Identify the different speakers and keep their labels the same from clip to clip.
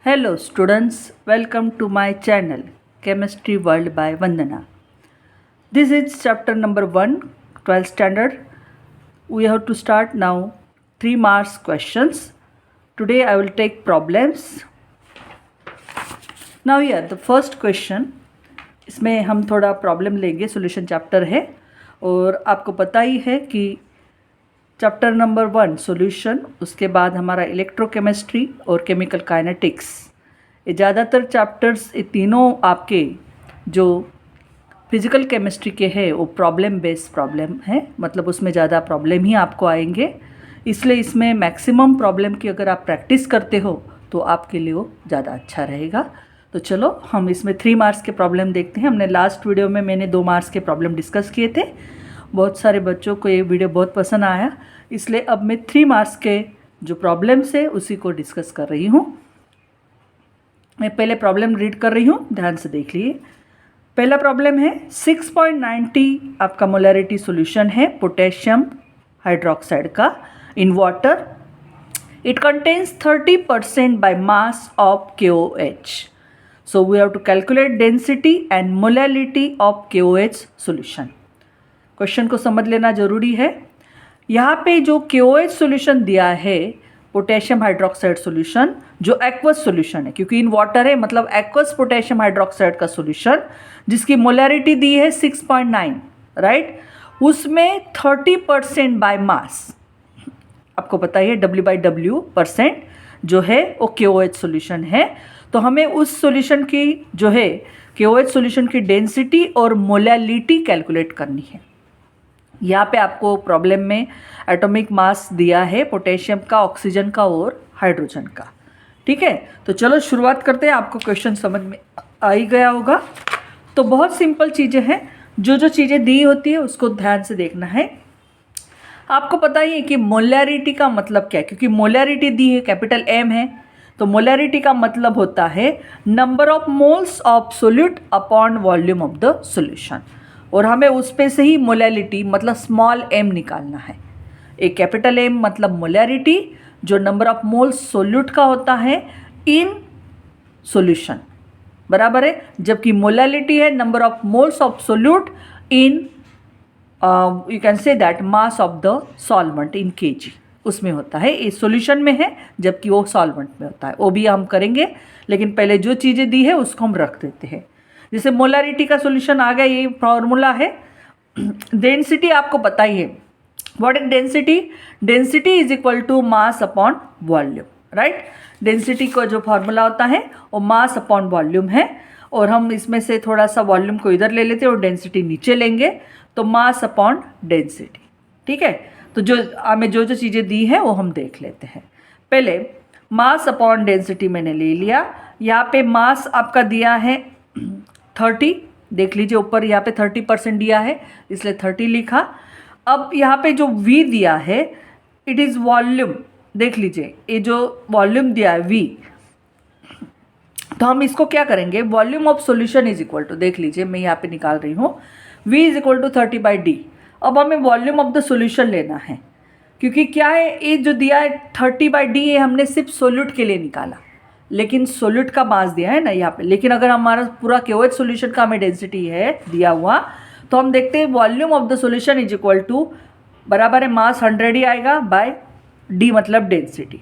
Speaker 1: Hello students, welcome to my channel Chemistry World by Vandana. This is chapter number 1, 12th standard. We have to start now 3 marks questions. Today I will take problems. Now here the first question, इसमें हम थोड़ा problem लेंगे, solution chapter है और आपको पता ही है कि चैप्टर नंबर 1 सॉल्यूशन, उसके बाद हमारा इलेक्ट्रोकेमिस्ट्री और केमिकल काइनेटिक्स, ये ज़्यादातर चैप्टर्स ये तीनों आपके जो फिज़िकल केमिस्ट्री के हैं वो प्रॉब्लम बेस्ड प्रॉब्लम है, मतलब उसमें ज़्यादा प्रॉब्लम ही आपको आएंगे। इसलिए इसमें मैक्सिमम प्रॉब्लम की अगर आप प्रैक्टिस करते हो तो आपके लिए वो ज़्यादा अच्छा रहेगा। तो चलो हम इसमें 3 मार्क्स के प्रॉब्लम देखते हैं। हमने लास्ट वीडियो में मैंने 2 मार्क्स के प्रॉब्लम डिस्कस किए थे, बहुत सारे बच्चों को ये वीडियो बहुत पसंद आया, इसलिए अब मैं 3 मार्क्स के जो प्रॉब्लम्स है उसी को डिस्कस कर रही हूँ। मैं पहले प्रॉब्लम रीड कर रही हूँ, ध्यान से देख लिए। पहला प्रॉब्लम है 6.90 आपका मोलैरिटी सॉल्यूशन है पोटेशियम हाइड्रोक्साइड का in water. It contains 30% by mass of KOH। So we have to calculate density and molarity of KOH solution. Question को समझ लेना जरूरी है। यहाँ पे जो KOH सॉल्यूशन दिया है पोटेशियम हाइड्रोक्साइड सॉल्यूशन, जो एक्वस सॉल्यूशन है, क्योंकि इन वाटर है मतलब एक्वस पोटेशियम हाइड्रोक्साइड का सॉल्यूशन जिसकी मोलैरिटी दी है 6.9, राइट, उसमें 30% बाय मास, आपको पता ही है W/W परसेंट जो है वो KOH सॉल्यूशन है। तो हमें उस सॉल्यूशन की जो है KOH सॉल्यूशन की डेंसिटी और मोलैलिटी कैलकुलेट करनी है। यहाँ पे आपको प्रॉब्लम में एटॉमिक मास दिया है पोटेशियम का, ऑक्सीजन का और हाइड्रोजन का। ठीक है, तो चलो शुरुआत करते हैं। आपको क्वेश्चन समझ में आ ही गया होगा। तो बहुत सिंपल चीज़ें हैं, जो चीज़ें दी होती है उसको ध्यान से देखना है। आपको पता ही है कि मोलैरिटी का मतलब क्या है, क्योंकि मोलैरिटी दी है कैपिटल M है, तो मोलैरिटी का मतलब होता है number of moles of solute upon volume of the solution, और हमें उस पे से ही मोलैलिटी मतलब स्मॉल m निकालना है। एक कैपिटल M मतलब मोलैरिटी, जो नंबर ऑफ मोल्स सोल्यूट का होता है इन सॉल्यूशन, बराबर है, जबकि मोलैलिटी है number of moles of solute in you can say that mass of the solvent in kg, उसमें होता है। इस सॉल्यूशन में है जबकि वो सॉल्वेंट में होता है, वो भी हम करेंगे, लेकिन पहले जो चीज़ें दी है उसको हम रख देते हैं। जैसे मोलैरिटी का सॉल्यूशन आ गया, ये फॉर्मूला है। डेंसिटी आपको पता ही है, what is density? Density is equal to mass upon volume, right. Density का जो फॉर्मूला होता है वो मास अपॉन वॉल्यूम है, और हम इसमें से थोड़ा सा वॉल्यूम को इधर ले लेते हैं और डेंसिटी नीचे लेंगे, तो मास अपॉन डेंसिटी। ठीक है, तो जो हमें जो चीज़ें दी हैं वो हम देख लेते हैं। पहले मास अपॉन डेंसिटी मैंने ले लिया। यहाँ पे मास आपका दिया है 30, देख लीजिए ऊपर यहाँ पे 30% दिया है इसलिए 30 लिखा। अब यहाँ पे जो V दिया है इट इज़ वॉल्यूम, देख लीजिए ये जो वॉल्यूम दिया है V, तो हम इसको क्या करेंगे, volume of solution is equal to, देख लीजिए मैं यहाँ पे निकाल रही हूँ, V is equal to 30/D। अब हमें वॉल्यूम ऑफ द सॉल्यूशन लेना है, क्योंकि क्या है ये जो दिया है 30/D ये हमने सिर्फ सोल्यूट के लिए निकाला, लेकिन सोल्यूट का मास दिया है ना यहाँ पे। लेकिन अगर हमारा पूरा KOH सॉल्यूशन का हमें डेंसिटी है दिया हुआ, तो हम देखते हैं volume of the solution is equal to बराबर है मास 100 ही आएगा बाय D मतलब डेंसिटी।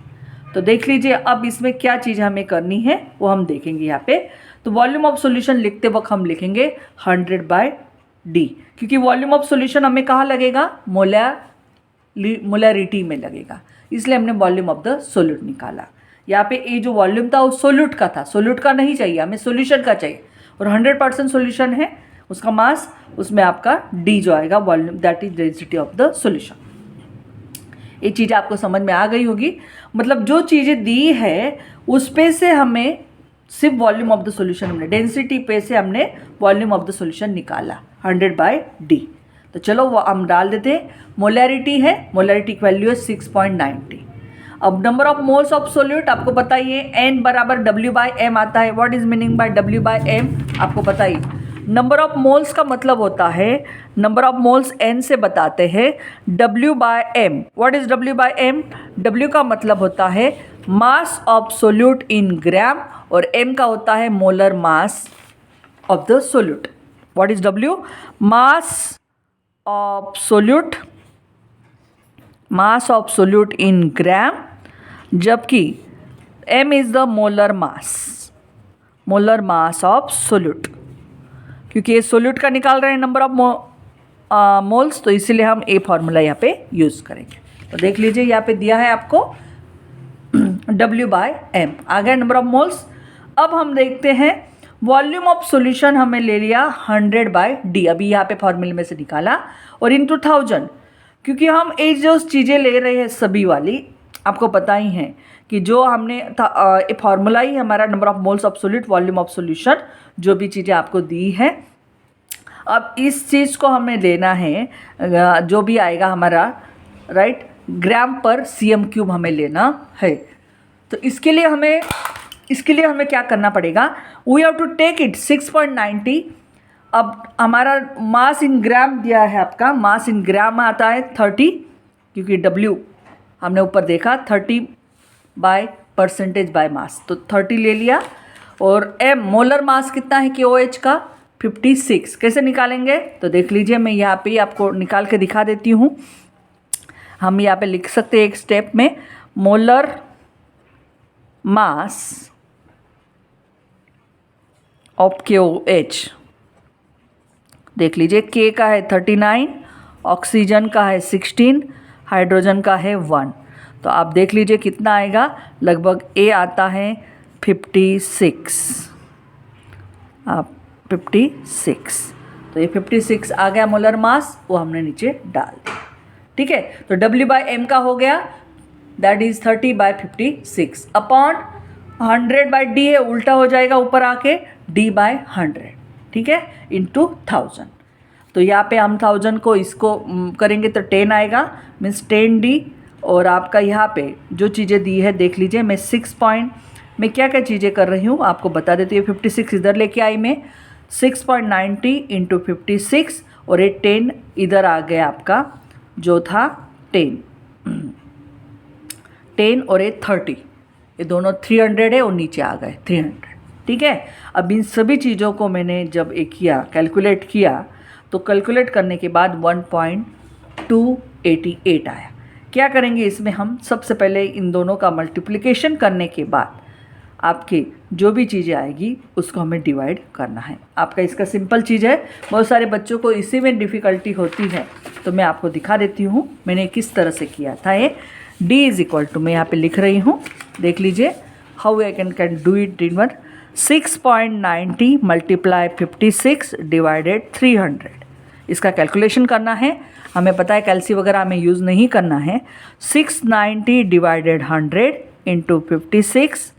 Speaker 1: तो देख लीजिए अब इसमें क्या चीज़ हमें करनी है वो हम देखेंगे यहाँ पे। तो वॉल्यूम ऑफ सॉल्यूशन लिखते वक्त हम लिखेंगे 100/D, क्योंकि वॉल्यूम ऑफ सॉल्यूशन हमें कहाँ लगेगा, मोलैरिटी में लगेगा, इसलिए हमने वॉल्यूम ऑफ द सोल्यूट निकाला। यहाँ पे ये जो वॉल्यूम था वो सोल्यूट का था, सोल्यूट का नहीं चाहिए हमें, सॉल्यूशन का चाहिए, और 100% सॉल्यूशन है उसका मास, उसमें आपका D जो आएगा volume, that is density of the solution. ये चीज़ आपको समझ में आ गई होगी। मतलब जो चीज़ें दी है उस पे से हमें सिर्फ वॉल्यूम ऑफ द सॉल्यूशन, हमने डेंसिटी पे से हमने वॉल्यूम ऑफ द सॉल्यूशन निकाला 100/D। तो चलो वो हम डाल देते हैं। मोलैरिटी है, मोलैरिटी की वैल्यू है 6.90। अब number of moles of solute आपको पता ही है, N बराबर W/M आता है। What is meaning bye W/M आपको पता ही। नंबर ऑफ मोल्स का मतलब होता है, नंबर ऑफ मोल्स N से बताते हैं W/M। What is W/M? W का मतलब होता है मास ऑफ सोल्यूट इन ग्राम, और m का होता है molar mass of the solute. What is W? Mass of solute in gram, जबकि m is the molar mass of solute. क्योंकि ये सोल्यूट का निकाल रहे हैं नंबर ऑफ मोल्स, तो इसीलिए हम ए फॉर्मूला यहाँ पे यूज़ करेंगे. तो देख लीजिए यहाँ पे दिया है आपको W/m आ गया नंबर ऑफ मोल्स. अब हम देखते हैं वॉल्यूम ऑफ सॉल्यूशन हमने ले लिया 100/d, अभी यहाँ पे फॉर्मूले में से निकाला, और इनटू 1000. क्योंकि हम ये जो चीज़ें ले रहे हैं सभी वाली, आपको पता ही है कि जो हमने फॉर्मूला ही हमारा number of moles of solute, volume of solution, जो भी चीज़ें आपको दी है. अब इस चीज़ को हमें लेना है, जो भी आएगा हमारा, राइट, ग्राम पर cm³ हमें लेना है. तो इसके लिए हमें क्या करना पड़ेगा? We have to take it 6.90. अब हमारा मास इन ग्राम दिया है, आपका मास इन ग्राम आता है 30, क्योंकि W हमने ऊपर देखा 30% बाय मास, तो 30 ले लिया. और m मोलर मास कितना है KOH का? 56. कैसे निकालेंगे? तो देख लीजिए, मैं यहाँ पे आपको निकाल के दिखा देती हूँ. हम यहाँ पे लिख सकते हैं एक स्टेप में, मोलर मास ऑफ KOH. देख लीजिए, K का है 39, ऑक्सीजन का है 16, हाइड्रोजन का है 1. तो आप देख लीजिए कितना आएगा, लगभग A आता है 56. आप 56, तो ये 56 आ गया मोलर मास, वो हमने नीचे डाल दिया. ठीक है, तो W/m का हो गया, दैट इज 30/56 अपॉन 100/d है, उल्टा हो जाएगा ऊपर आके, D/100. ठीक है, इनटू 1000. तो यहाँ पे हम 1000 को इसको करेंगे तो 10 आएगा, मीन्स 10d. और आपका यहाँ पे जो चीज़ें दी है देख लीजिए, मैं क्या क्या चीज़ें कर रही हूँ आपको बता देती हूँ. 56 इधर लेके आई मैं, 6.90 इंटू 56, और ये 10 इधर आ गया आपका, जो था 10 और ये 30, ये दोनों 300 है और नीचे आ गए 300. ठीक है, अब इन सभी चीज़ों को मैंने जब कैलकुलेट किया, तो कैलकुलेट करने के बाद 1.288 आया. क्या करेंगे इसमें हम? सबसे पहले इन दोनों का मल्टीप्लिकेशन करने के बाद आपके जो भी चीज़ें आएगी उसको हमें डिवाइड करना है. आपका इसका सिंपल चीज़ है, बहुत सारे बच्चों को इसी में डिफ़िकल्टी होती है, तो मैं आपको दिखा देती हूँ मैंने किस तरह से किया था. ये D इज इक्वल टू, मैं यहाँ पे लिख रही हूँ, देख लीजिए how I can do it in 6.90 multiply 56 divided 300. इसका कैलकुलेशन करना है, हमें पता है कैल्सी वगैरह हमें यूज़ नहीं करना है. 690 डिवाइडेड 100 इंटू 56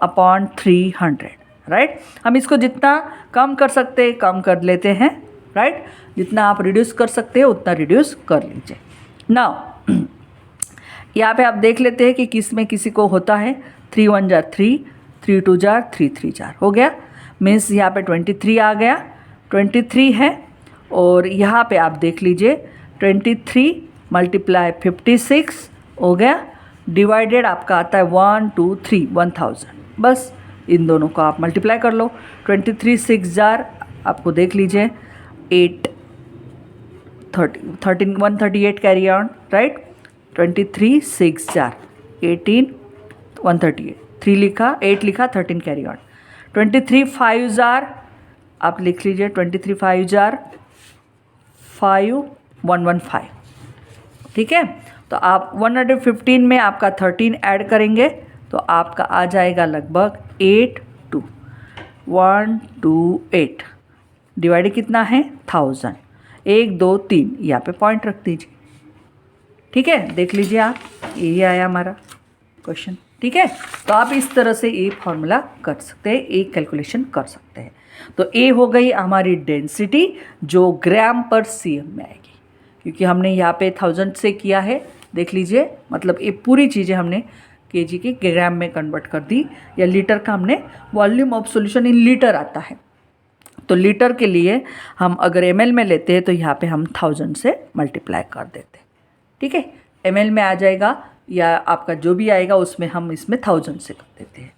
Speaker 1: अपॉन 300. राइट, हम इसको जितना कम कर सकते हैं कम कर लेते हैं. राइट, जितना आप रिड्यूस कर सकते हैं उतना रिड्यूस कर लीजिए. नाउ यहाँ पे आप देख लेते हैं कि किस में किसी को होता है 3 1 जार 3, 3 2 जार 3 3 जार हो गया, मीन्स यहाँ पे 23 आ गया, 23 है. और यहाँ पे आप देख लीजिए 23 मल्टीप्लाई 56 हो गया, डिवाइडेड आपका आता है 1 2 3 1000. बस इन दोनों को आप मल्टीप्लाई कर लो. 23 6 जार आपको देख लीजिए 8 13 138 कैरी ऑन. राइट, 23 6 जार 18 138, 3 लिखा 8 लिखा 13 कैरी ऑन. 23 5 जार आप लिख लीजिए, 23 5 जार 5 115. ठीक है, तो आप 115 में आपका 13 ऐड करेंगे तो आपका आ जाएगा लगभग 128. डिवाइड कितना है 1000. 1 2 3 यहाँ पे पॉइंट रख दीजिए. ठीक है, देख लीजिए आप, यही आया हमारा क्वेश्चन. ठीक है, तो आप इस तरह से ये फॉर्मूला कर सकते हैं, एक कैलकुलेशन कर सकते हैं. तो ए हो गई हमारी डेंसिटी जो ग्राम पर cm में आएगी, क्योंकि हमने यहाँ पे 1000 से किया है. देख लीजिए, मतलब ये पूरी चीज़ें हमने kg के ग्राम में कन्वर्ट कर दी, या लीटर का हमने volume of solution in litre आता है. तो लीटर के लिए हम अगर ml में लेते हैं तो यहाँ पे हम 1000 से मल्टीप्लाई कर देते हैं. ठीक है, ml में आ जाएगा या आपका जो भी आएगा उसमें हम इसमें 1000 से कर देते हैं।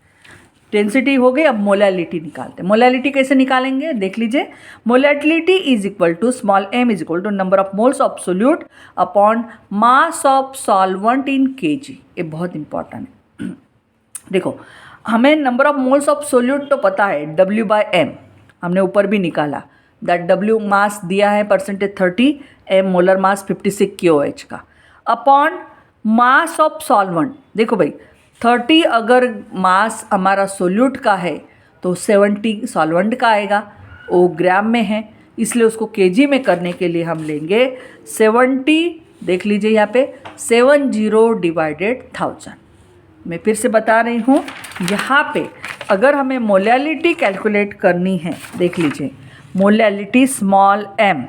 Speaker 1: डेंसिटी हो गई, अब मोलैलिटी निकालते हैं। मोलैलिटी कैसे निकालेंगे देख लीजिए। Molality is equal to small m is equal to number of moles of solute upon mass of solvent in kg। ये बहुत इंपॉर्टेंट है। देखो हमें number of moles of solute तो पता है W/m, हमने ऊपर भी निकाला। दैट W मास दिया है percentage 30, m molar mass 56 KOH का, अपॉन मास ऑफ सॉल्वेंट। देखो भाई 30 अगर मास हमारा सोल्यूट का है तो 70 सॉल्वेंट का आएगा, वो ग्राम में है, इसलिए उसको केजी में करने के लिए हम लेंगे 70। देख लीजिए यहाँ पे 70 डिवाइडेड 1000। मैं फिर से बता रही हूँ, यहाँ पे अगर हमें मोलैलिटी कैलकुलेट करनी है, देख लीजिए मोलैलिटी स्मॉल m,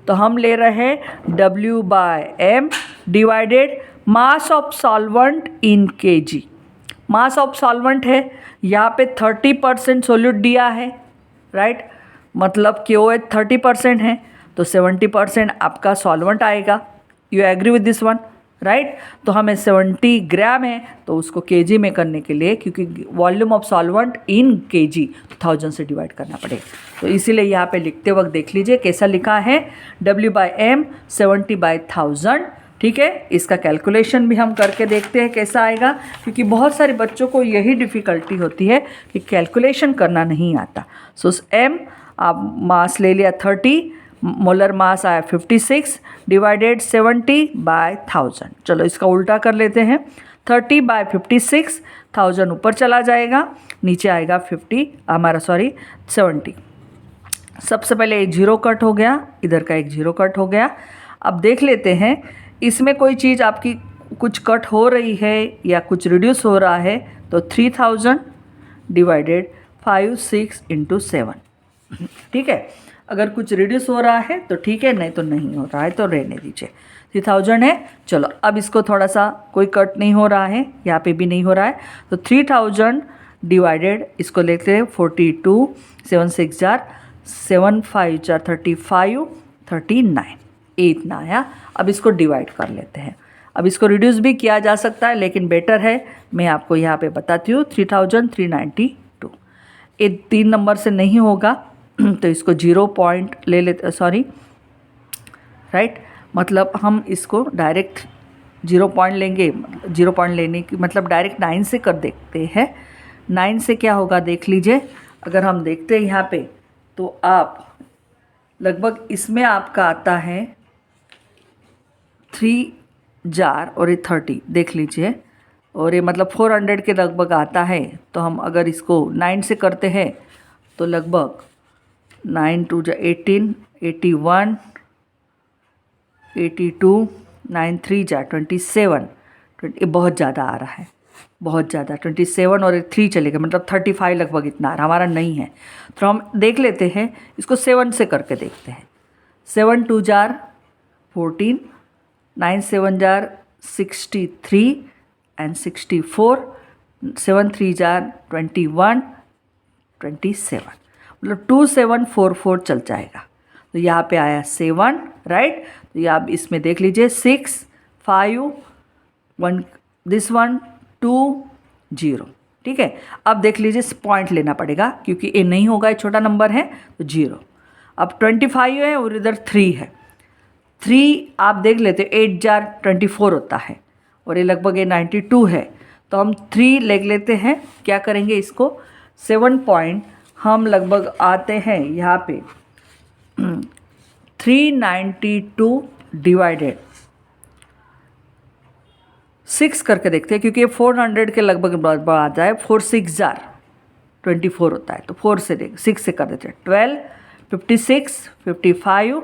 Speaker 1: तो हम ले रहे हैं W/m divided mass of solvent in kg। Mass of solvent है, यहाँ पे 30% सोल्यूट दिया है, राइट, मतलब KOH 30% है, तो 70% आपका सॉल्वेंट आएगा। You agree with this one, right. तो हमें 70 ग्राम है तो उसको kg में करने के लिए, क्योंकि volume of solvent in kg 1000 से डिवाइड करना पड़ेगा, तो इसीलिए यहाँ पे लिखते वक्त देख लीजिए कैसा लिखा है, W/m 70/1000। ठीक है, इसका कैलकुलेशन भी हम करके देखते हैं कैसा आएगा, क्योंकि बहुत सारे बच्चों को यही डिफ़िकल्टी होती है कि कैलकुलेशन करना नहीं आता। सो m आप मास ले लिया 30, मोलर मास आया 56 डिवाइडेड 70/1000। चलो इसका उल्टा कर लेते हैं, 30/56, 1000 ऊपर चला जाएगा, नीचे आएगा 70। सबसे पहले एक जीरो कट हो गया, इधर का एक जीरो कट हो गया। अब देख लेते हैं इसमें कोई चीज़ आपकी कुछ कट हो रही है या कुछ रिड्यूस हो रहा है, तो 3000 डिवाइडेड 5 6 × 7। ठीक है, अगर कुछ रिड्यूस हो रहा है तो ठीक है, नहीं तो नहीं हो रहा है तो रहने दीजिए। 3000 है। चलो अब इसको थोड़ा सा, कोई कट नहीं हो रहा है, यहाँ पे भी नहीं हो रहा है, तो 3000 डिवाइडेड, इसको लेते हैं 42, 7 6 जार 7 5 जार 35, 39, ये इतना आया। अब इसको डिवाइड कर लेते हैं। अब इसको रिड्यूस भी किया जा सकता है, लेकिन बेटर है मैं आपको यहाँ पे बताती हूँ 3392। ये 3 नंबर से नहीं होगा तो इसको 0 पॉइंट ले लेते, सॉरी, राइट, मतलब हम इसको डायरेक्ट 0 पॉइंट लेंगे। 0 पॉइंट लेने की मतलब डायरेक्ट 9 से कर देखते हैं। 9 से क्या होगा देख लीजिए, अगर हम देखते हैं यहाँ पे तो आप लगभग इसमें आपका आता है 3 जार और ये 30, देख लीजिए, और ये मतलब 400 के लगभग आता है। तो हम अगर इसको 9 से करते हैं तो लगभग 9 2 जा 18, 81, 82, 9 3 जा 27, ये बहुत ज़्यादा आ रहा है, बहुत ज़्यादा 27 और 3 चलेगा, मतलब 35 लगभग इतना आ रहा, हमारा नहीं है। तो हम देख लेते हैं, इसको 7 से करके देखते हैं। 7 2 जार 14, 9 7 जार 63 एंड 64, 7 3 जार 21, 27, मतलब 2744 चल जाएगा। तो यहाँ पे आया 7, राइट। तो ये आप इसमें देख लीजिए 6 5 1, दिस 1 2 0। ठीक है, अब देख लीजिए पॉइंट लेना पड़ेगा, क्योंकि ये नहीं होगा, ये छोटा नंबर है तो 0। अब 25 है और इधर 3 है, 3 आप देख लेते 8 जार 24 होता है, और ये लगभग ये 92 है, तो हम 3 ले लेते हैं। क्या करेंगे, इसको 7 पॉइंट हम लगभग आते हैं यहाँ पे 392 डिवाइडेड 6 करके देखते हैं, क्योंकि ये 400 के लगभग आ जाए। 4 6 जार 24 होता है, तो 4 से 6 से कर देते हैं 12, 56, 55,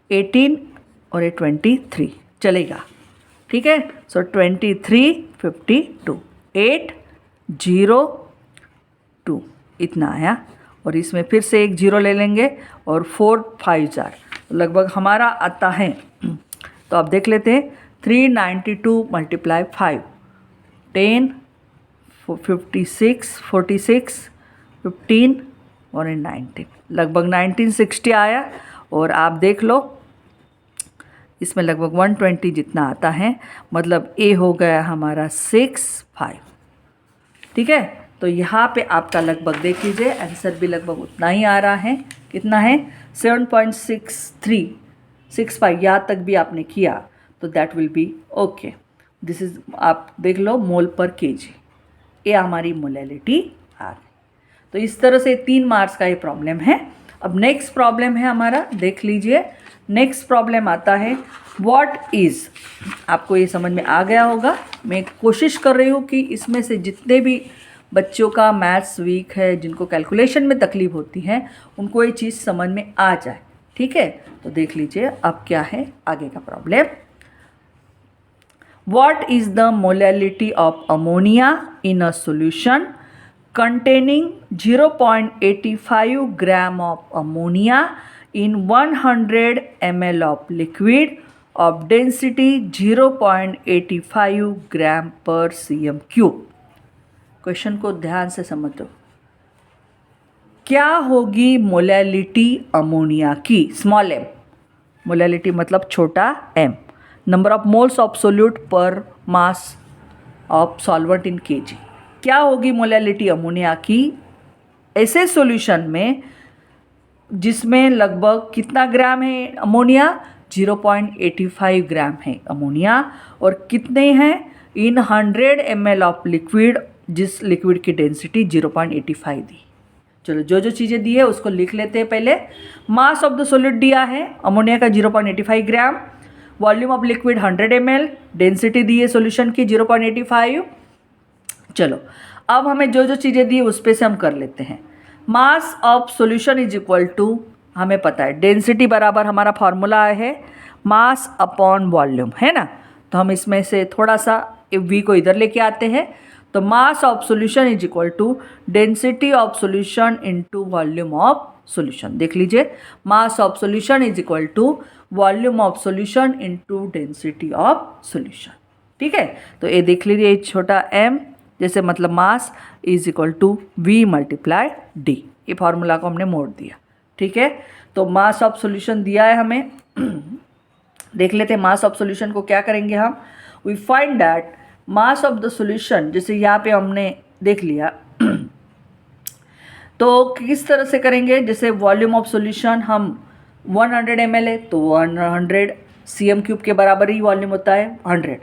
Speaker 1: 18 और ये 23 चलेगा। ठीक है, सो 23 52 8 0 2 इतना आया, और इसमें फिर से एक 0 ले लेंगे और 4 5 जार लगभग हमारा आता है। तो आप देख लेते हैं 392 × 5 10, 56 46 15 और 19, लगभग 1960 आया। और आप देख लो इसमें लगभग 120 जितना आता है, मतलब ए हो गया हमारा 65। ठीक है, तो यहाँ पे आपका लगभग देख लीजिए आंसर भी लगभग उतना ही आ रहा है। कितना है? 7.6365। यहाँ तक भी आपने किया तो that will be okay. This is, आप देख लो मोल पर केजी, ये हमारी मोलैलिटी आ गई। तो इस तरह से 3 मार्क्स का ये प्रॉब्लम है। अब नेक्स्ट प्रॉब्लम है हमारा, देख लीजिए। नेक्स्ट प्रॉब्लम आता है व्हाट इज़। आपको ये समझ में आ गया होगा। मैं कोशिश कर रही हूँ कि इसमें से जितने भी बच्चों का मैथ्स वीक है, जिनको कैलकुलेशन में तकलीफ होती है, उनको ये चीज़ समझ में आ जाए। ठीक है, तो देख लीजिए अब क्या है आगे का problem. What is the molality of ammonia in a solution containing 0.85 gram of ammonia in 100 ml of liquid of density 0.85 gram per cm cube। Question को ध्यान से समझो। क्या होगी मोलैलिटी अमोनिया की? स्मॉल m, मोलैलिटी मतलब छोटा m, number of moles of solute पर mass of solvent in kg। क्या होगी मोलैलिटी अमोनिया की ऐसे सॉल्यूशन में जिसमें लगभग कितना ग्राम है अमोनिया? 0.85 ग्राम है अमोनिया, और कितने हैं? इन 100 ml ऑफ लिक्विड, जिस लिक्विड की डेंसिटी 0.85 दी। चलो जो जो चीज़ें दी है उसको लिख लेते हैं पहले। मास ऑफ द सॉल्यूट दिया है अमोनिया का 0.85 gram, volume of liquid 100 ml, density दी है सॉल्यूशन की 0.85। चलो अब हमें जो जो चीज़ें दी उस पे से हम कर लेते हैं। Mass of solution is equal to, हमें पता है डेंसिटी बराबर हमारा फॉर्मूला है मास अपॉन वॉल्यूम, है ना। तो हम इसमें से थोड़ा सा वी को इधर लेके आते हैं। तो mass of solution is equal to density of solution into volume of solution. देख लीजिए, mass of solution is equal to volume of solution into density of solution. ठीक है, तो ये देख लीजिए, छोटा m जैसे मतलब mass is equal to v multiply d। ये फार्मूला को हमने मोड़ दिया। ठीक है, तो मास ऑफ सॉल्यूशन दिया है हमें। देख लेते हैं मास ऑफ सॉल्यूशन को क्या करेंगे हम। We find that mass of the solution, जैसे यहाँ पे हमने देख लिया तो किस तरह से करेंगे। जैसे वॉल्यूम ऑफ सॉल्यूशन हम 100 ml है तो 100 cm³ के बराबर ही वॉल्यूम होता है 100,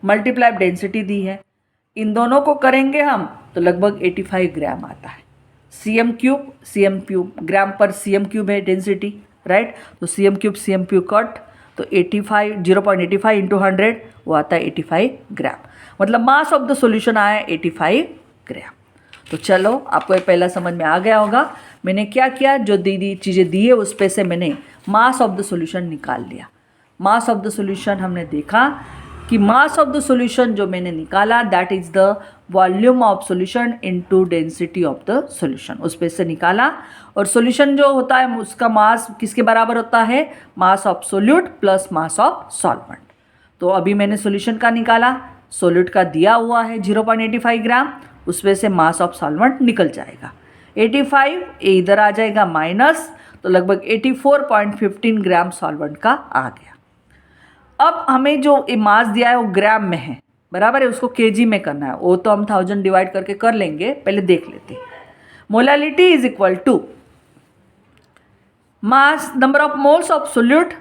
Speaker 1: मल्टीप्लाई डेंसिटी दी है। इन दोनों को करेंगे हम तो लगभग 85 ग्राम आता है। cm³ ग्राम पर cm³ है डेंसिटी, राइट। तो cm³ कट, तो 85 0.85 इंटू 100 वो आता है 85 ग्राम, मतलब मास ऑफ द सॉल्यूशन आया 85 ग्राम। तो चलो आपको ये पहला समझ में आ गया होगा। मैंने क्या किया, जो दी चीज़ें दी है उस पे से मैंने मास ऑफ द सॉल्यूशन निकाल लिया। मास ऑफ द सॉल्यूशन हमने देखा कि मास ऑफ द सॉल्यूशन जो मैंने निकाला that is the volume of solution into density of the solution, उस पे से निकाला। और सॉल्यूशन जो होता है उसका मास किसके बराबर होता है? मास of solute plus mass of solvent. तो अभी मैंने सॉल्यूशन का निकाला, सोल्यूट का दिया हुआ है 0.85 ग्राम, उस पे से मास ऑफ सॉल्वेंट निकल जाएगा 85, ये इधर आ जाएगा माइनस, तो लगभग 84.15 ग्राम सॉल्वेंट का आ गया। अब हमें जो मास दिया है वो ग्राम में है, बराबर है, उसको केजी में करना है। वो तो हम 1000 डिवाइड करके कर लेंगे, पहले देख लेते हैं। Molality is equal to mass number of moles of solute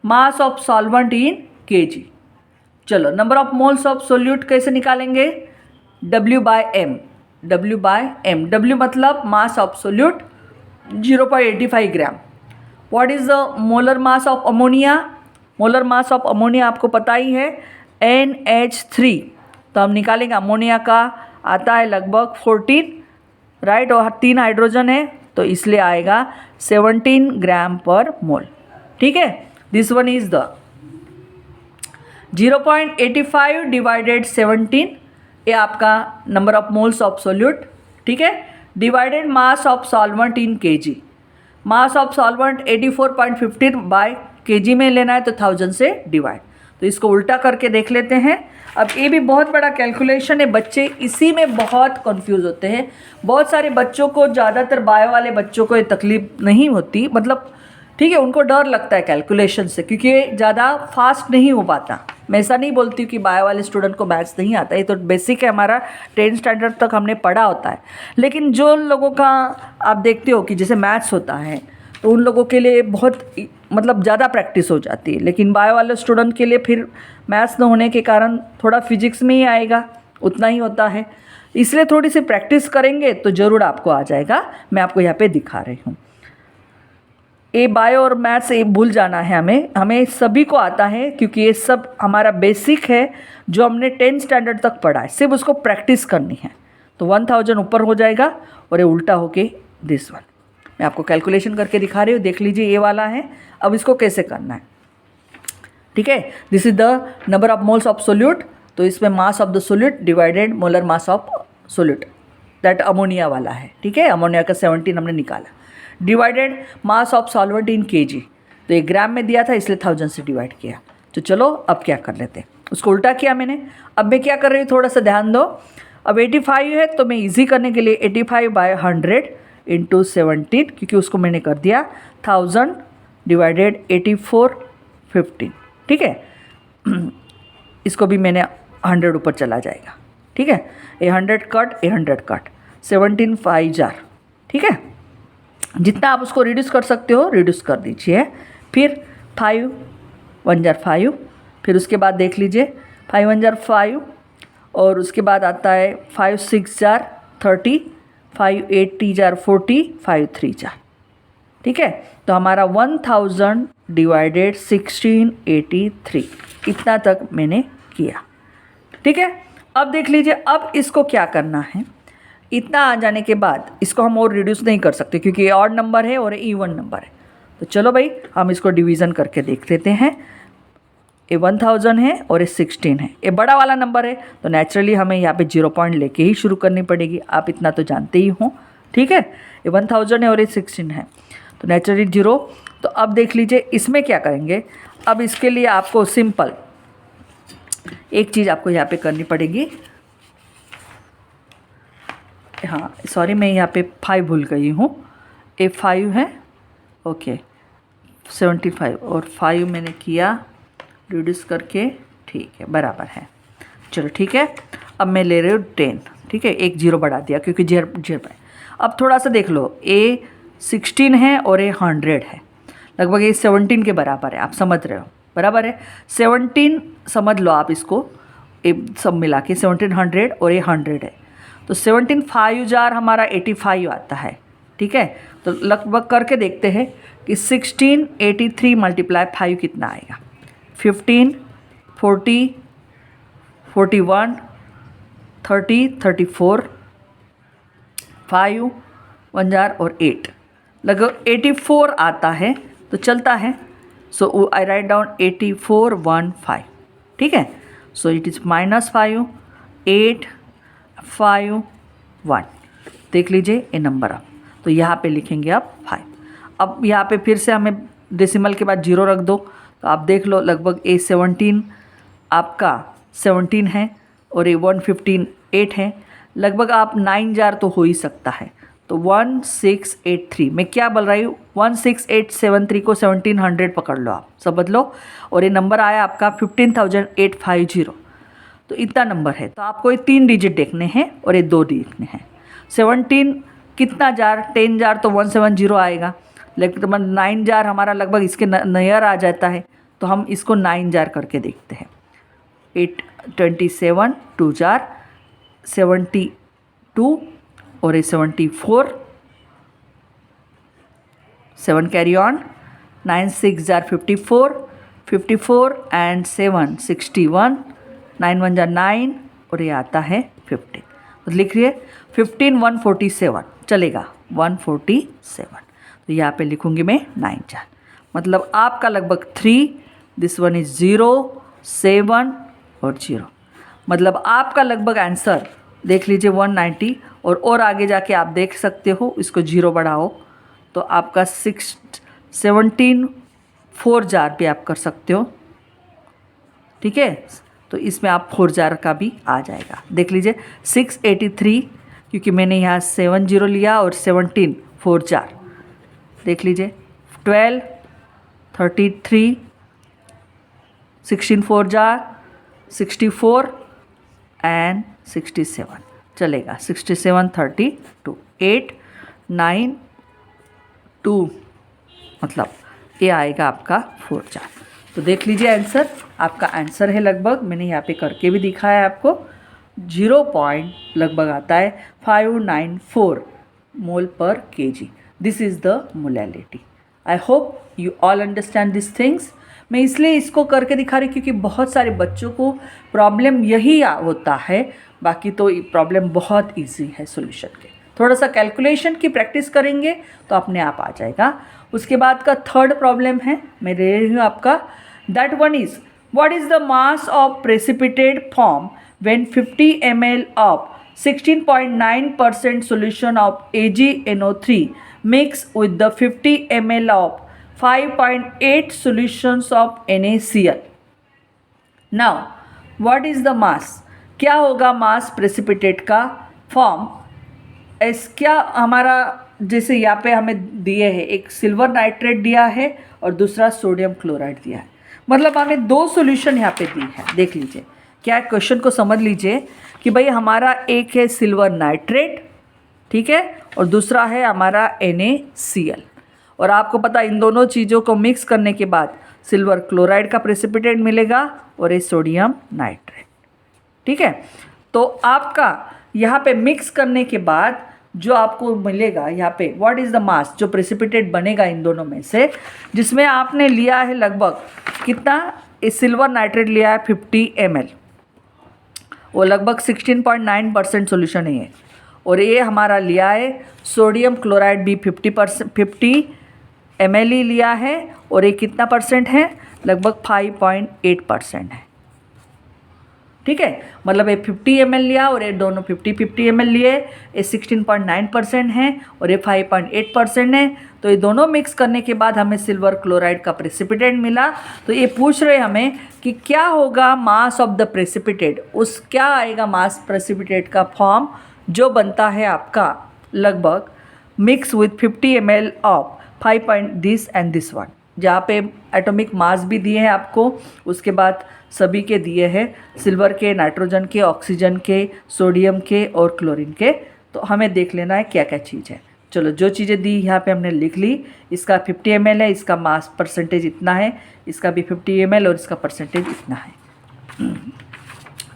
Speaker 1: mass of solvent in KG. चलो number of moles of solute कैसे निकालेंगे? W/m, W मतलब mass of solute 0.85 gram. What is the molar mass of ammonia? Molar mass of ammonia आपको पता ही है NH3। तो हम निकालेंगे, अमोनिया का आता है लगभग 14, राइट, और 3 हाइड्रोजन है तो इसलिए आएगा 17 ग्राम पर मोल। ठीक है, this one is the 0.85 divided 17, ये आपका number of moles of solute. ठीक है, divided mass of solvent in KG. Mass of solvent 84.15 by KG में लेना है तो 1000 से डिवाइड। तो इसको उल्टा करके देख लेते हैं। अब ये भी बहुत बड़ा कैलकुलेशन है, बच्चे इसी में बहुत कंफ्यूज होते हैं। बहुत सारे बच्चों को, ज़्यादातर बायो वाले बच्चों को ये तकलीफ नहीं होती, मतलब ठीक है, उनको डर लगता है कैलकुलेशन से क्योंकि ये ज़्यादा फास्ट नहीं हो पाता। मैं ऐसा नहीं बोलती हूँ कि बायो वाले स्टूडेंट को मैथ्स नहीं आता, ये तो बेसिक है, हमारा 10th स्टैंडर्ड तक हमने पढ़ा होता है। लेकिन जो लोगों का आप देखते हो कि जैसे मैथ्स होता है तो उन लोगों के लिए बहुत मतलब ज़्यादा प्रैक्टिस हो जाती है, लेकिन बायो वाले स्टूडेंट के लिए फिर मैथ्स न होने के कारण थोड़ा फिजिक्स में ही आएगा, उतना ही होता है। इसलिए थोड़ी सी प्रैक्टिस करेंगे तो ज़रूर आपको आ जाएगा। मैं आपको यहाँ पे दिखा रही हूँ। ये बायो और मैथ्स ये भूल जाना है हमें सभी को आता है क्योंकि ये सब हमारा बेसिक है जो हमने 10th स्टैंडर्ड तक पढ़ा है, सिर्फ उसको प्रैक्टिस करनी है। तो 1000 ऊपर हो जाएगा और ये उल्टा होके दिस वन। मैं आपको कैलकुलेशन करके दिखा रही हूँ, देख लीजिए ये वाला है। अब इसको कैसे करना है, ठीक है। This is the number of moles of solute, तो इसमें मास of the solute divided molar mass of solute, that ammonia वाला है, ठीक है। अमोनिया का 17 हमने निकाला, divided mass of solvent in KG, तो ये ग्राम में दिया था इसलिए 1000 से डिवाइड किया। तो चलो अब क्या कर लेते हैं, उसको उल्टा किया मैंने। अब मैं क्या कर रही हूँ, थोड़ा सा ध्यान दो। अब 85 है तो मैं इजी करने के लिए 85/100 × 17, क्योंकि उसको मैंने कर दिया 1000 डिवाइडेड 84/15, ठीक है। इसको भी मैंने 100 ऊपर चला जाएगा, ठीक है। ये 100 कट, ये 100 कट, 17 5 जार, ठीक है। जितना आप उसको रिड्यूस कर सकते हो रिड्यूस कर दीजिए। फिर 5 1 जार 5, फिर उसके बाद देख लीजिए 5 1 जार 5, और उसके बाद आता है 5 6 जार 30, 5 8 t जार 40, 5 3 जार, ठीक है। तो हमारा 1000 डिवाइडेड 1683 इतना तक मैंने किया, ठीक है। अब देख लीजिए, अब इसको क्या करना है, इतना आ जाने के बाद इसको हम और रिड्यूस नहीं कर सकते क्योंकि ये ऑड नंबर है और ये इवन नंबर है। तो चलो भाई हम इसको डिवीज़न करके देख लेते हैं। ये 1000 है और ये 16 है, ये बड़ा वाला नंबर है तो नेचुरली हमें यहाँ पे 0 पॉइंट लेके ही शुरू करनी पड़ेगी, आप इतना तो जानते ही हो, ठीक है। ये 1000 है और ये 16 है तो नेचुरली 0। तो अब देख लीजिए इसमें क्या करेंगे। अब इसके लिए आपको सिंपल एक चीज़ आपको यहाँ पे करनी पड़ेगी। हाँ सॉरी, मैं यहाँ पे 5 भूल गई हूँ, ये 5 है, ओके 75 और 5 मैंने किया रिड्यूस करके, ठीक है बराबर है। चलो ठीक है, अब मैं ले रही हूँ 10, ठीक है, एक 0 बढ़ा दिया क्योंकि जेर पे। अब थोड़ा सा देख लो, ये 16 है और ये 100 है, लगभग ये 17 के बराबर है, आप समझ रहे हो, बराबर है 17 समझ लो आप इसको, ये सब मिला के 1700 और ये 100 है तो 17 5 जार हमारा 85 आता है, ठीक है। तो लगभग करके देखते हैं कि 1683 × 5 कितना आएगा। 15 40 41 30 34 5 1 जार और 8, लगभग 84 आता है तो चलता है। सो आई राइट डाउन 8415, ठीक है। सो इट इज़ -5 8 5 1, देख लीजिए ये नंबर आप, तो यहाँ पे लिखेंगे आप 5। अब यहाँ पे फिर से हमें डेसिमल के बाद 0 रख दो, तो आप देख लो लगभग ये 17 आपका 17 है और ये 115 8 है, लगभग आप 9 जार तो हो ही सकता है। तो 1683, मैं क्या बोल रही हूँ 16873 को 1700 पकड़ लो आप, समझ लो, और ये नंबर आया आपका 15850, तो इतना नंबर है। तो आपको ये 3 डिजिट देखने हैं और ये 2 देखने हैं। 17 कितना जार, 10 जार तो 170 आएगा, लेकिन 9 जार हमारा लगभग इसके नियर आ जाता है, तो हम इसको 9 जार करके देखते हैं। 827 2 जार 72 और ये 74, 7 carry on, 9 6 jar 54 54 and 7 61, 9 1 jar 9 और ये आता है 15, तो लिखिए 15 147 चलेगा 147, तो यहाँ पे लिखूँगी मैं 9 जार, मतलब आपका लगभग 3, दिस वन इज़ 0 7 और 0, मतलब आपका लगभग आंसर देख लीजिए 190। और आगे जाके आप देख सकते हो, इसको 0 बढ़ाओ तो आपका 17 4 जार भी आप कर सकते हो, ठीक है। तो इसमें आप 4 जार का भी आ जाएगा, देख लीजिए 683, क्योंकि मैंने यहाँ 7 0 लिया और 17 4 जार, देख लीजिए 12 33, 16 4 जार 64 एंड 67 चलेगा। 67 32 8 9 2 मतलब ये आएगा आपका 4 जार। तो देख लीजिए आंसर, आपका आंसर है लगभग, मैंने यहाँ पे करके भी दिखाया है आपको, 0 पॉइंट लगभग आता है 594 मोल पर KG. This is the molality. I hope you all understand this things. मैं इसलिए इसको करके दिखा रही क्योंकि बहुत सारे बच्चों को प्रॉब्लम यही होता है, बाकी तो प्रॉब्लम बहुत इजी है सॉल्यूशन के। थोड़ा सा कैलकुलेशन की प्रैक्टिस करेंगे तो अपने आप आ जाएगा। उसके बाद का थर्ड प्रॉब्लम है, मैं ले रही हूँ आपका, that one is what is the mass of precipitate form when 50 ml of 16.9% solution of AgNO3 mixed with the 50 ml of 5.8 solutions of NaCl. Now, what is the mass? क्या होगा मास precipitate का form? क्या हमारा, जैसे यहाँ पे हमें दिए है, एक सिल्वर नाइट्रेट दिया है और दूसरा सोडियम क्लोराइड दिया है, मतलब हमें दो सॉल्यूशन यहाँ पे दी है। देख लीजिए क्या क्वेश्चन को समझ लीजिए कि भाई हमारा एक है सिल्वर नाइट्रेट, ठीक है, और दूसरा है हमारा NaCl, और आपको पता इन दोनों चीज़ों को मिक्स करने के बाद सिल्वर क्लोराइड का प्रेसिपिटेट मिलेगा और ये सोडियम नाइट्रेट, ठीक है। तो आपका यहाँ पे मिक्स करने के बाद जो आपको मिलेगा यहाँ पे व्हाट इज़ द मास, जो प्रेसिपिटेट बनेगा इन दोनों में से, जिसमें आपने लिया है लगभग कितना, इस सिल्वर नाइट्रेट लिया है 50 ml, वो लगभग 16.9% सोल्यूशन है, और ये हमारा लिया है सोडियम क्लोराइड भी 50 ml ही लिया है, और ये कितना परसेंट है, लगभग 5.8% है, ठीक है। मतलब ये 50 ml लिया और ये दोनों 50 ml लिए, ये 16.9% है और ये 5.8% है। तो ये दोनों मिक्स करने के बाद हमें सिल्वर क्लोराइड का प्रेसिपिटेट मिला। तो ये पूछ रहे हमें कि क्या होगा मास ऑफ द प्रेसिपिटेट, उस क्या आएगा मास प्रेसिपिटेट का फॉर्म जो बनता है आपका लगभग mix with 50 ml of 5 this and this one, जहाँ पे एटॉमिक मास भी दिए हैं आपको, उसके बाद सभी के दिए हैं, सिल्वर के, नाइट्रोजन के, ऑक्सीजन के, सोडियम के और क्लोरीन के। तो हमें देख लेना है क्या क्या चीज़ है। चलो जो चीज़ें दी यहाँ पे हमने लिख ली, इसका 50 ml है, इसका मास परसेंटेज इतना है, इसका भी 50 ml और इसका परसेंटेज इतना है।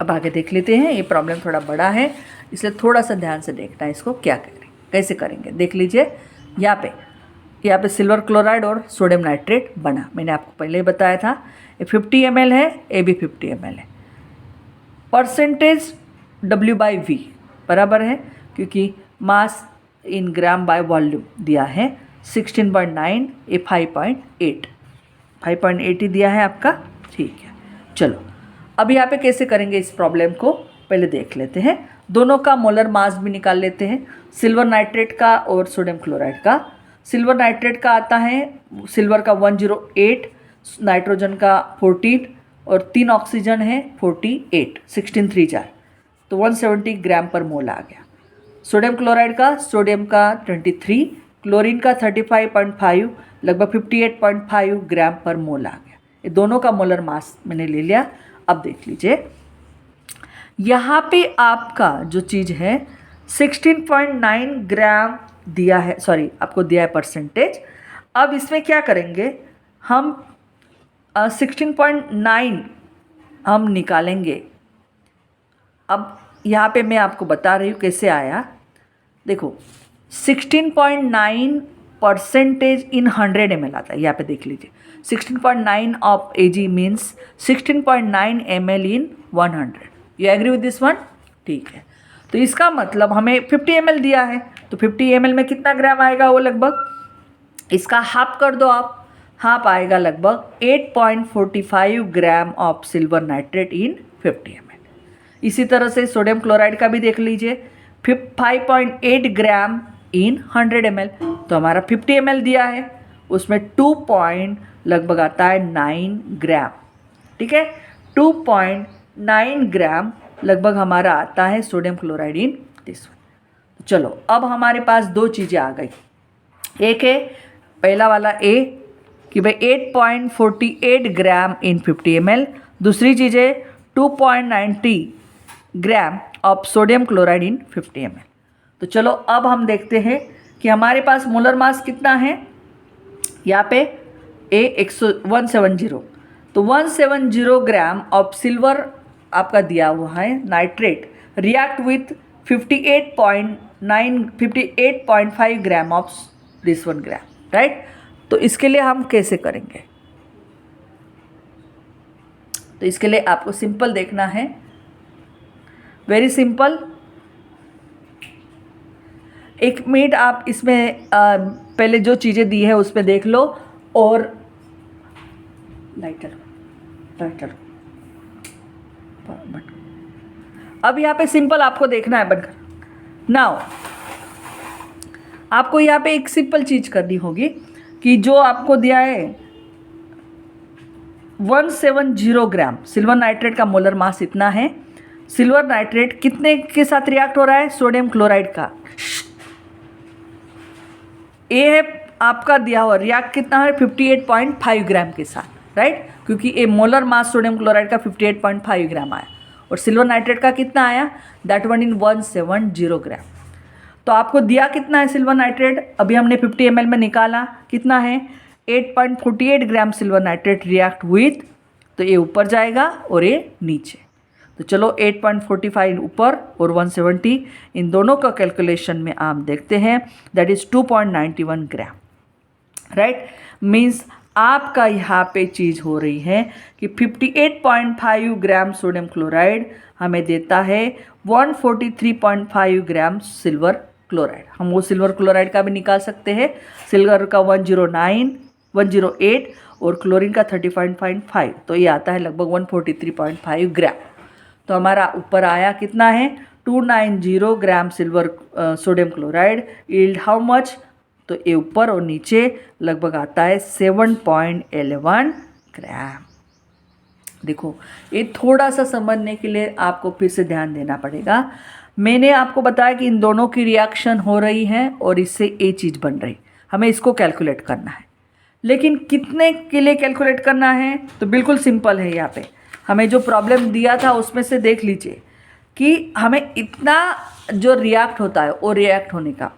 Speaker 1: अब आगे देख लेते हैं, ये प्रॉब्लम थोड़ा बड़ा है इसलिए थोड़ा सा ध्यान से देखना है इसको क्या करें, कैसे करेंगे। देख लीजिए यहाँ पे सिल्वर क्लोराइड और सोडियम नाइट्रेट बना, मैंने आपको पहले ही बताया था। ये 50 ml है, ये भी 50 ml है। परसेंटेज W/V बराबर है, क्योंकि मास इन ग्राम बाय वॉल्यूम दिया है 16.9, ये 5.8 ही दिया है आपका, ठीक है। चलो अब यहाँ पे कैसे करेंगे इस प्रॉब्लम को पहले देख लेते हैं। दोनों का मोलर मास भी निकाल लेते हैं, सिल्वर नाइट्रेट का और सोडियम क्लोराइड का। सिल्वर नाइट्रेट का आता है, सिल्वर का 108, नाइट्रोजन का 14 और 3 ऑक्सीजन है 48, 16 3 जार, तो 170 ग्राम पर मोल आ गया। सोडियम क्लोराइड का, सोडियम का 23, क्लोरीन का 35.5, लगभग 58.5 ग्राम पर मोल आ गया। ये दोनों का मोलर मास मैंने ले लिया। अब देख लीजिए यहाँ पे आपका जो चीज़ है 16.9 ग्राम दिया है, सॉरी आपको दिया है परसेंटेज। अब इसमें क्या करेंगे हम, 16.9 हम निकालेंगे। अब यहाँ पे मैं आपको बता रही हूँ कैसे आया। देखो 16.9 परसेंटेज इन 100 ml आता है, यहाँ पे देख लीजिए 16.9 of Ag means 16.9 ml in 100। You agree with this one, ठीक है। तो इसका मतलब हमें 50 ml दिया है, तो 50 ml में कितना ग्राम आएगा, वो लगभग इसका हाफ कर दो आप, हाफ आएगा लगभग 8.45 gram of silver nitrate in 50 ml। इसी तरह से सोडियम क्लोराइड का भी देख लीजिए 5.8 ग्राम इन 100 ml, तो हमारा 50 ml दिया है, उसमें 2 लगभग आता है 9 ग्राम, ठीक है। 2.9 ग्राम लगभग हमारा आता है sodium chloride in this one. चलो अब हमारे पास दो चीज़ें आ गई, एक है पहला वाला A कि भाई 8.48 ग्राम इन 50 ml। दूसरी चीज़ है 2.90 gram of sodium chloride in 50 ml। तो चलो अब हम देखते हैं कि हमारे पास मोलर मास कितना है। यहाँ पे 170, तो 170 ग्राम ऑफ सिल्वर आपका दिया हुआ है nitrate react with 58.5 gram of this 1 gram, right. तो इसके लिए हम कैसे करेंगे, तो इसके लिए आपको सिंपल देखना है, वेरी सिंपल। 1 मिनट आप इसमें पहले जो चीज़ें दी है उसमें देख लो और लाइटर अब यहाँ पे सिंपल आपको देखना है बनकर। नाउ आपको यहाँ पे एक सिंपल चीज़ करनी होगी कि जो आपको दिया है 170 ग्राम सिल्वर नाइट्रेट का मोलर मास इतना है। सिल्वर नाइट्रेट कितने के साथ रिएक्ट हो रहा है, सोडियम क्लोराइड का। ये है आपका दिया हुआ रिएक्ट कितना है 58.5 ग्राम के साथ, राइट, क्योंकि ये मोलर मास सोडियम क्लोराइड का 58.5 ग्राम आया और सिल्वर नाइट्रेट का कितना आया, दैट वन इन 170 ग्राम। तो आपको दिया कितना है सिल्वर नाइट्रेट, अभी हमने 50 ml में निकाला, कितना है 8.48 ग्राम सिल्वर नाइट्रेट रिएक्ट विथ, तो ये ऊपर जाएगा और ये नीचे। तो चलो 8.45 ऊपर और 170 इन दोनों का कैलकुलेशन में आप देखते हैं, that is 2.91 gram, right. Means आपका यहाँ पे चीज़ हो रही है कि 58.5 ग्राम सोडियम क्लोराइड हमें देता है 143.5 ग्राम सिल्वर क्लोराइड। हम वो सिल्वर क्लोराइड का भी निकाल सकते हैं, सिल्वर का 109, 108 और क्लोरीन का 30.5, तो ये आता है लगभग 143.5 ग्राम। तो हमारा ऊपर आया कितना है 290 gram silver sodium chloride, yield how much, तो ये ऊपर और नीचे लगभग आता है 7.11 ग्राम। देखो ये थोड़ा सा समझने के लिए आपको फिर से ध्यान देना पड़ेगा। मैंने आपको बताया कि इन दोनों की रिएक्शन हो रही है और इससे ये चीज़ बन रही, हमें इसको कैलकुलेट करना है। लेकिन कितने के लिए कैलकुलेट करना है, तो बिल्कुल सिंपल है। यहाँ पे हमें जो प्रॉब्लम दिया था उसमें से देख लीजिए कि हमें इतना जो रिएक्ट होता है वो रिएक्ट होने का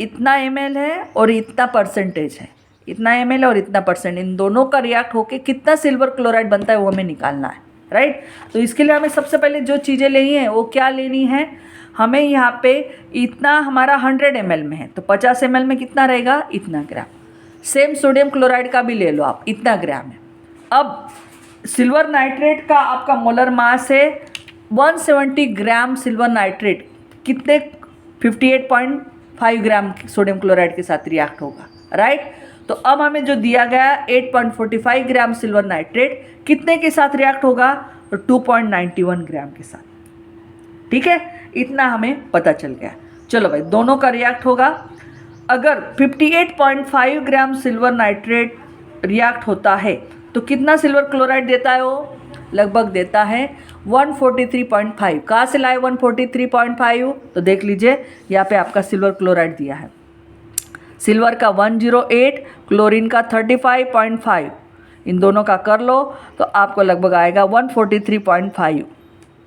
Speaker 1: इतना ml है और इतना परसेंटेज है, इतना ml और इतना परसेंट, इन दोनों का रिएक्ट होके कितना सिल्वर क्लोराइड बनता है वो हमें निकालना है, राइट। तो इसके लिए हमें सबसे पहले जो चीज़ें लेनी है वो क्या लेनी है, हमें यहाँ पे इतना हमारा 100 ml में है तो 50 ml में कितना रहेगा, इतना ग्राम। सेम सोडियम क्लोराइड का भी ले लो आप, इतना ग्राम है। अब सिल्वर नाइट्रेट का आपका मोलर मास है 170 ग्राम सिल्वर नाइट्रेट कितने 58.5 ग्राम सोडियम क्लोराइड के साथ रिएक्ट होगा, राइट। तो अब हमें जो दिया गया 8.45 ग्राम सिल्वर नाइट्रेट कितने के साथ रिएक्ट होगा, तो 2.91 ग्राम के साथ, ठीक है। इतना हमें पता चल गया। चलो भाई दोनों का रिएक्ट होगा। अगर 58.5 ग्राम सिल्वर नाइट्रेट रिएक्ट होता है तो कितना सिल्वर क्लोराइड देता है, वो लगभग देता है 143.5। कहाँ से लाए 143.5, तो देख लीजिए यहाँ पे आपका सिल्वर क्लोराइड दिया है, सिल्वर का 108, क्लोरीन का 35.5, इन दोनों का कर लो तो आपको लगभग आएगा 143.5,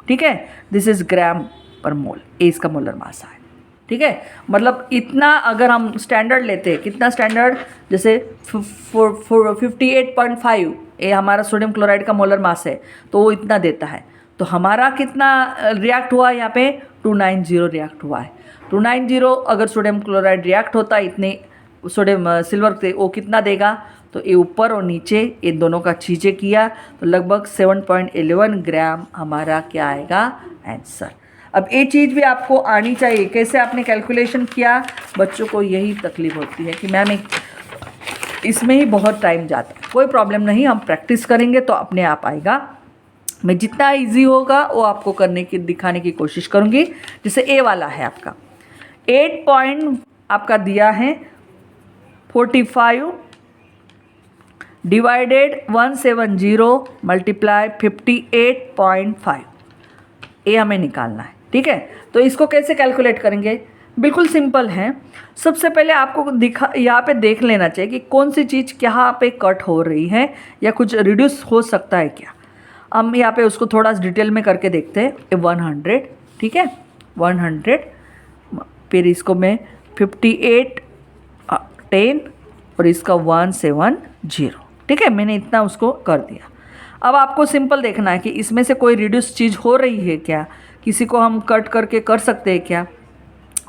Speaker 1: ठीक है। दिस इज़ ग्राम पर मोल, ये इसका मोलर मास है, ठीक है। मतलब इतना अगर हम स्टैंडर्ड लेते हैं, कितना स्टैंडर्ड, जैसे 58.5 ये हमारा सोडियम क्लोराइड का मोलर मास है तो वो इतना देता है। तो हमारा कितना रिएक्ट हुआ यहाँ पे 290 रिएक्ट हुआ है। 290 अगर सोडियम क्लोराइड रिएक्ट होता है इतने सोडियम सिल्वर से, वो कितना देगा, तो ये ऊपर और नीचे इन दोनों का चीज़ें किया तो लगभग 7.11 ग्राम हमारा क्या आएगा आंसर। अब ये चीज़ भी आपको आनी चाहिए, कैसे आपने कैलकुलेशन किया। बच्चों को यही तकलीफ होती है कि मैम इसमें ही बहुत टाइम जाता है। कोई प्रॉब्लम नहीं, हम प्रैक्टिस करेंगे तो अपने आप आएगा। मैं जितना इजी होगा वो आपको करने की दिखाने की कोशिश करूँगी। जैसे ए वाला है आपका 8 पॉइंट आपका दिया है 45 डिवाइडेड 170 मल्टीप्लाई 58.5, ये हमें निकालना है, ठीक है। तो इसको कैसे कैलकुलेट करेंगे, बिल्कुल सिंपल है। सबसे पहले आपको यहाँ पे देख लेना चाहिए कि कौन सी चीज़ कहाँ पे कट हो रही है या कुछ रिड्यूस हो सकता है क्या। हम यहाँ पे उसको थोड़ा डिटेल में करके देखते हैं। 100, ठीक है, 100, फिर इसको मैं 58 10 और इसका 170, ठीक है, मैंने इतना उसको कर दिया। अब आपको सिंपल देखना है कि इसमें से कोई रिड्यूस चीज़ हो रही है क्या, किसी को हम कट करके कर सकते हैं क्या,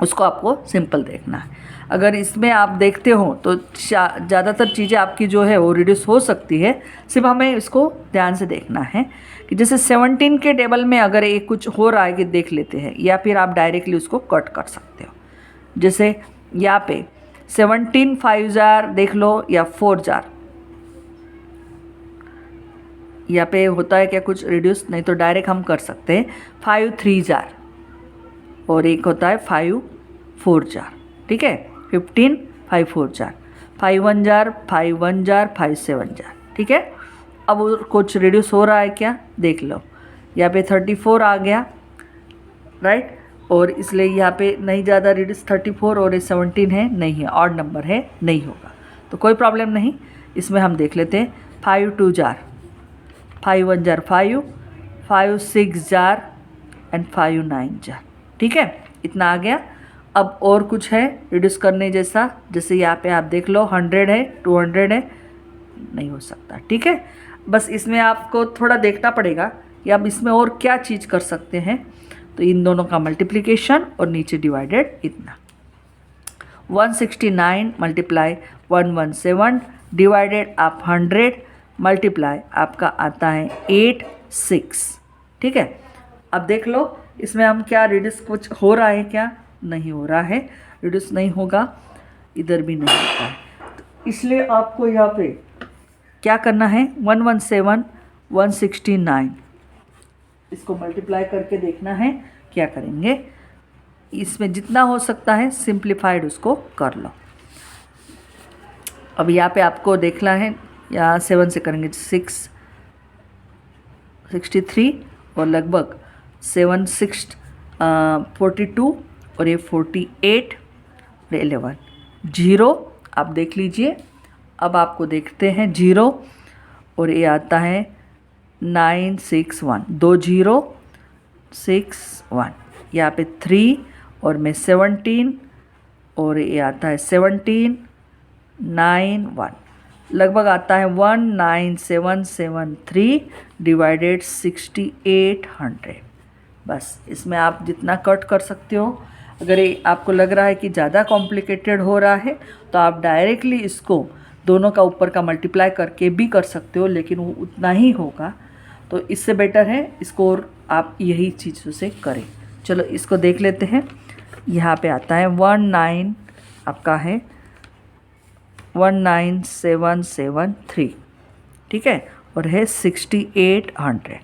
Speaker 1: उसको आपको सिंपल देखना है। अगर इसमें आप देखते हो तो ज़्यादातर चीज़ें आपकी जो है वो रिड्यूस हो सकती है। सिर्फ हमें इसको ध्यान से देखना है कि जैसे 17 के टेबल में अगर एक कुछ हो रहा है कि देख लेते हैं, या फिर आप डायरेक्टली उसको कट कर सकते हो। जैसे यहाँ पे 17 5 जार देख लो या 4 जार, यहाँ पे होता है क्या कुछ रिड्यूस, नहीं तो डायरेक्ट हम कर सकते हैं 5 3 जार और एक होता है 5 4 जार, ठीक है, 15 5 4 जार, 5 1 जार 5 1 जार 5 7 जार, ठीक है। अब कुछ रिड्यूस हो रहा है क्या देख लो, यहाँ पे 34 आ गया, राइट, और इसलिए यहाँ पे नहीं ज़्यादा रिड्यूस 34 और 17 है, नहीं है, ऑड नंबर है, नहीं होगा, तो कोई प्रॉब्लम नहीं। इसमें हम देख लेते हैं 5 2 jar, 5 1 jar 5, 5 6 jar and 5 9 jar, ठीक है, इतना आ गया। अब और कुछ है रिड्यूस करने जैसा, जैसे यहाँ पे आप देख लो 100 है 200 है, नहीं हो सकता, ठीक है। बस इसमें आपको थोड़ा देखना पड़ेगा कि आप इसमें और क्या चीज़ कर सकते हैं। तो इन दोनों का मल्टीप्लिकेशन और नीचे डिवाइडेड इतना, 169 मल्टीप्लाई 117 डिवाइडेड आप 100 मल्टीप्लाई आपका आता है 8 6, ठीक है। अब देख लो इसमें हम क्या रिड्यूस कुछ हो रहा है क्या, नहीं हो रहा है, रिड्यूस नहीं होगा, इधर भी नहीं होता है, तो इसलिए आपको यहाँ पे क्या करना है 117 169 इसको मल्टीप्लाई करके देखना है, क्या करेंगे इसमें जितना हो सकता है सिंप्लीफाइड उसको कर लो। अब यहाँ पे आपको देखना है, यहाँ 7 से करेंगे 63 और लगभग 7 6 42 और ये 48 और 11 0, आप देख लीजिए। अब आपको देखते हैं 0 और ये आता है 961, 2 0 6 1, यहाँ पे 3 और मैं 17 और ये आता है 17 9 1, लगभग आता है 19773 डिवाइडेड 6800। बस इसमें आप जितना कट कर सकते हो। अगर ये आपको लग रहा है कि ज़्यादा कॉम्प्लिकेटेड हो रहा है तो आप डायरेक्टली इसको दोनों का ऊपर का मल्टीप्लाई करके भी कर सकते हो, लेकिन वो उतना ही होगा, तो इससे बेटर है इसको और आप यही चीज़ों से करें। चलो इसको देख लेते हैं। यहाँ पे आता है 19 आपका है 19773, ठीक है, और है 6800।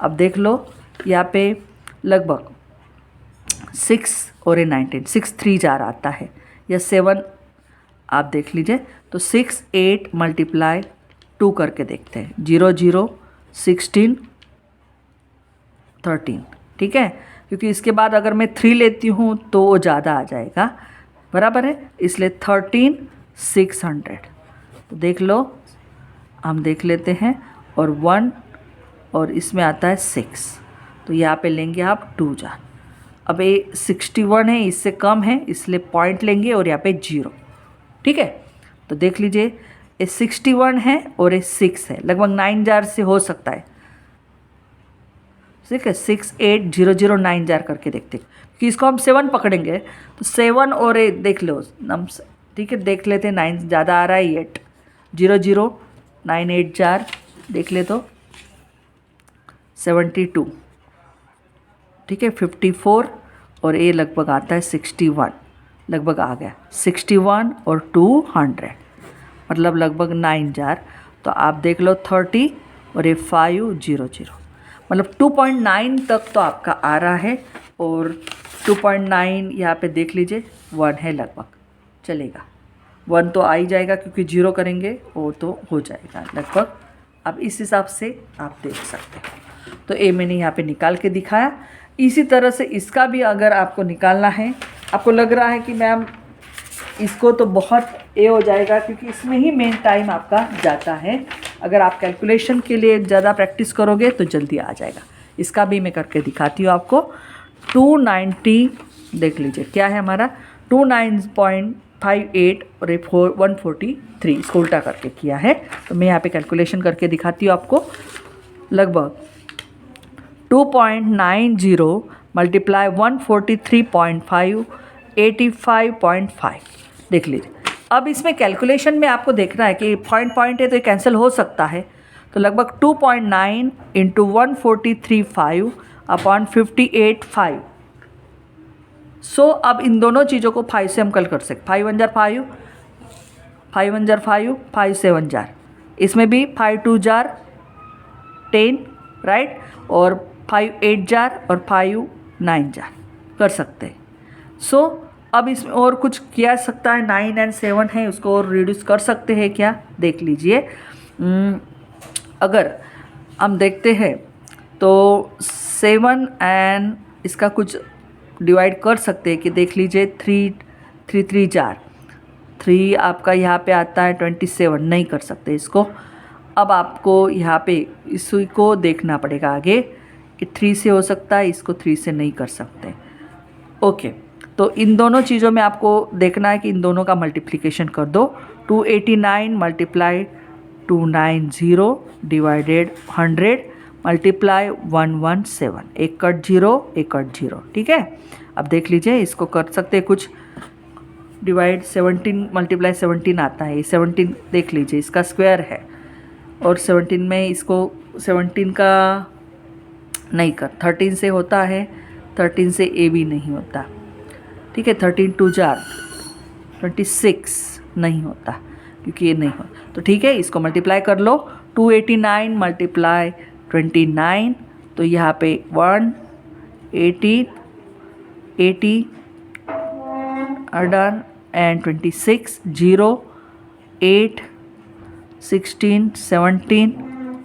Speaker 1: अब देख लो यहाँ पे लगभग 6 और 19 6 3 जार आता है या 7, आप देख लीजिए, तो 6 8 मल्टीप्लाई 2 करके देखते हैं, 0 0 16 13, ठीक है, क्योंकि इसके बाद अगर मैं 3 लेती हूँ तो वो ज़्यादा आ जाएगा, बराबर है, इसलिए 13 600। तो देख लो हम देख लेते हैं, और 1 और इसमें आता है 6, तो यहाँ पे लेंगे आप 2 जार। अब ये 61 है, इससे कम है इसलिए पॉइंट लेंगे और यहाँ पे 0, ठीक है। तो देख लीजिए ये 61 है और ये 6 है, लगभग 9 जार से हो सकता है, ठीक है, 6 8 0 0 9 जार करके देखते हैं, क्योंकि इसको हम 7 पकड़ेंगे तो 7 और ये देख लो नम, ठीक है, देख लेते हैं 9 ज़्यादा आ रहा है, 8 0 0 9 8 जार देख ले तो 72, ठीक है, 54 और ये लगभग आता है 61, लगभग आ गया 61 और 200, मतलब लगभग 9 जार। तो आप देख लो 30 और ये 5 0 0, मतलब 2.9 तक तो आपका आ रहा है, और 2.9 यहाँ पे देख लीजिए 1 है, लगभग चलेगा, 1 तो आ ही जाएगा क्योंकि 0 करेंगे वो तो हो जाएगा लगभग। अब इस हिसाब से आप देख सकते हो। तो ये मैंने यहाँ पे निकाल के दिखाया। इसी तरह से इसका भी अगर आपको निकालना है आपको लग रहा है कि मैम इसको तो बहुत ये हो जाएगा, क्योंकि इसमें ही मेन टाइम आपका जाता है। अगर आप कैलकुलेशन के लिए ज़्यादा प्रैक्टिस करोगे तो जल्दी आ जाएगा। इसका भी मैं करके दिखाती हूँ आपको। 290 देख लीजिए क्या है हमारा, 29.58 और 143, इसको उल्टा करके किया है। तो मैं यहाँ पे कैलकुलेशन करके दिखाती हूँ आपको। लगभग 2.90 मल्टीप्लाई 143.5 85.5 देख लीजिए। अब इसमें कैलकुलेशन में आपको देखना है कि पॉइंट है तो ये कैंसिल हो सकता है। तो लगभग 2.9 इंटू 143.5 अपॉन 58.5। सो अब इन दोनों चीज़ों को 5 से हम कल कर सकते। 5 1 जार 5, 5 1 जार 5, 5 7 जार, इसमें भी 5 2 जार 10 राइट, और 5 8 जार और 5 9 जार कर सकते हैं। सो अब इसमें और कुछ किया सकता है, 9 एंड 7 है उसको और रिड्यूस कर सकते हैं क्या, देख लीजिए। अगर हम देखते हैं तो 7 एंड इसका कुछ डिवाइड कर सकते हैं कि देख लीजिए 3 3 3 जार 3 आपका यहाँ पे आता है 27, नहीं कर सकते इसको। अब आपको यहाँ पे इसी को देखना पड़ेगा आगे कि 3 से हो सकता है, इसको 3 से नहीं कर सकते। ओके, तो इन दोनों चीज़ों में आपको देखना है कि इन दोनों का मल्टीप्लिकेशन कर दो। 289 मल्टीप्लाई 290 डिवाइडेड 100 मल्टीप्लाई 117, एक कट 0 एक कट 0, ठीक है। अब देख लीजिए इसको कर सकते हैं कुछ डिवाइड, 17 मल्टीप्लाई 17 आता है, 17 देख लीजिए इसका स्क्वायर है, और 17 में इसको 17 का नहीं कर, 13 से होता है, 13 से ए भी नहीं होता, ठीक है। 13 2 जार 26 नहीं होता क्योंकि ये नहीं हो, तो ठीक है इसको मल्टीप्लाई कर लो। 289 मल्टीप्लाई 29, तो यहाँ पे 180 80 डन एंड 26 0 8 16 17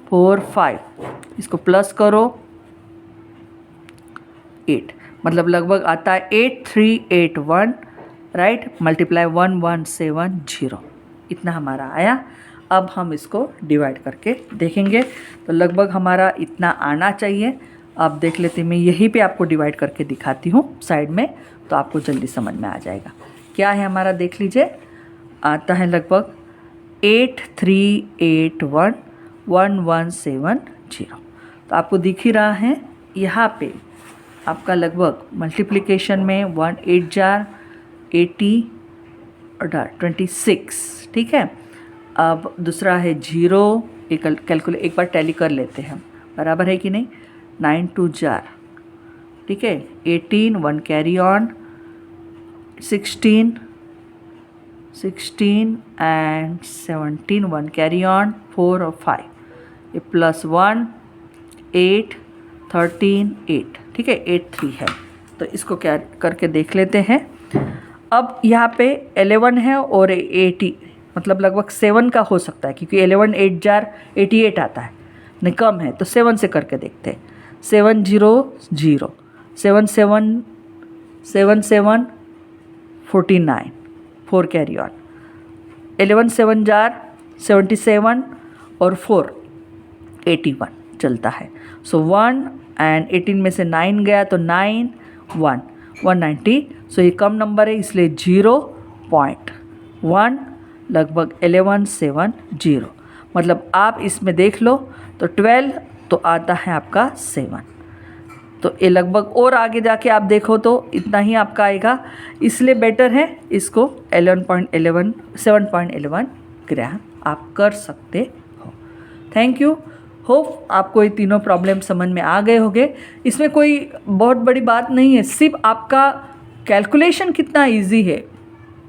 Speaker 1: 4 5, इसको प्लस करो 8, मतलब लगभग आता है 8381 राइट, मल्टीप्लाई 1170, इतना हमारा आया। अब हम इसको डिवाइड करके देखेंगे तो लगभग हमारा इतना आना चाहिए। अब देख लेते हैं, मैं यहीं पे आपको डिवाइड करके दिखाती हूँ साइड में, तो आपको जल्दी समझ में आ जाएगा क्या है हमारा। देख लीजिए आता है लगभग 83811170, तो आपको दिख ही रहा है यहाँ पे आपका लगभग मल्टीप्लिकेशन में 1 8 जार 80 और 26, ठीक है। अब दूसरा है 0, एक बार टैली कर लेते हैं हम, बराबर है कि नहीं। 9 2 जार, ठीक है, 18 1 carry on 16 and 17 1 carry on 4 और 5, ये प्लस 1 8 13 8, ठीक है, 8 3 है। तो इसको क्या करके देख लेते हैं। अब यहाँ पे 11 है और 80, मतलब लगभग 7 का हो सकता है क्योंकि 11 8 जार 88 आता है, नहीं कम है, तो 7 से करके देखते हैं। 7 0 0 7 7 7 7 49 4 कैरी ऑन, 11 7 जार 77 और 4 81 चलता है। सो 1 एंड 18 में से 9 गया तो 9 1 190, सो ये कम नंबर है इसलिए 0.1 लगभग 1170, मतलब आप इसमें देख लो तो 12 तो आता है आपका 7, तो ये लगभग और आगे जाके आप देखो तो इतना ही आपका आएगा, इसलिए बेटर है इसको 11.11 7.11 ग्राम आप कर सकते हो। थैंक यू, होप आपको ये तीनों प्रॉब्लम समझ में आ गए होंगे। इसमें कोई बहुत बड़ी बात नहीं है, सिर्फ आपका कैलकुलेशन कितना इजी है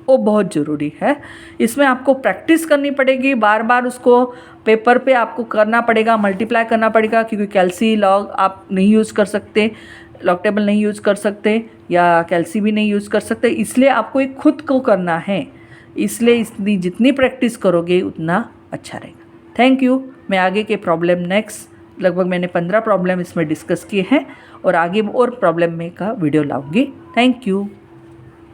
Speaker 1: वो बहुत ज़रूरी है। इसमें आपको प्रैक्टिस करनी पड़ेगी, बार बार उसको पेपर पे आपको करना पड़ेगा, मल्टीप्लाई करना पड़ेगा, क्योंकि कैल्सी लॉग आप नहीं यूज़ कर सकते, लॉग टेबल नहीं यूज़ कर सकते, या कैल्सी भी नहीं यूज़ कर सकते, इसलिए आपको एक खुद को करना है। इसलिए इसकी जितनी प्रैक्टिस करोगे उतना अच्छा रहेगा। Thank you. मैं आगे के प्रॉब्लम नेक्स्ट लगभग मैंने 15 प्रॉब्लम इसमें डिस्कस किए हैं और आगे और प्रॉब्लम में का वीडियो लाऊंगी। Thank you.